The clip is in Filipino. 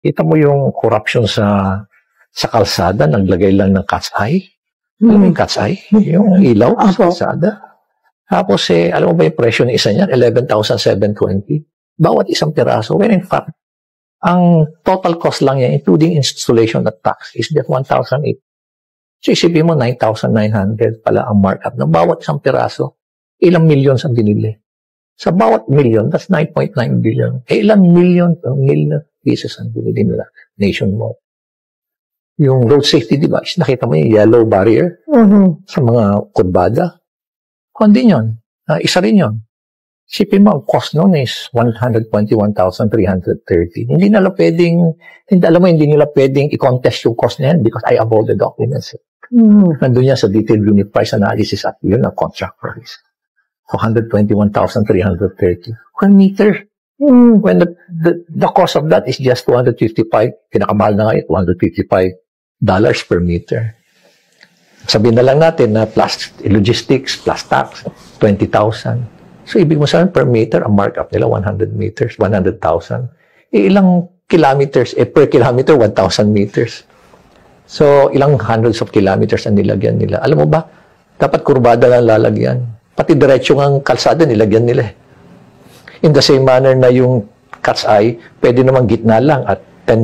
Kita mo yung corruption sa kalsada, naglagay lang ng cat's eye. Alam mo yung cat's eye? Yung ilaw sa kalsada. Tapos, alam mo ba yung presyo ng isa niyan? 11,720. Bawat isang piraso. When in fact, ang total cost lang yan, including installation at tax, is just 1,008. So, isipin mo, 9,900 pala ang markup ng bawat isang piraso. Ilang millions ang binili. Sa bawat million, that's 9.9 billion. Ilang million pieces ang binili nila nationwide. Yung road safety device, nakita mo yung yellow barrier sa mga kurbada. Kundi yun. Isa rin yun. Isipin mo, ang cost nun is 121,330. Hindi nila pwedeng i-contest yung cost na yan because I have all the documents. Nandun yan sa detailed unit price analysis at yun ang contract price. So 121,330 per meter. When the cost of that is just 255, pinakamahal na ngayon, $255 per meter. Sabihin na lang natin na plus logistics, plus tax, 20,000. So, ibig mo sabihin per meter, ang markup nila, 100 meters, 100,000. Ilang kilometers? Per kilometer, 1,000 meters. So, ilang hundreds of kilometers ang nilagyan nila. Alam mo ba, dapat kurbada lang lalagyan. Pati diretso ng kalsada, nilagyan nila. In the same manner na yung cat's eye, pwede namang gitna lang at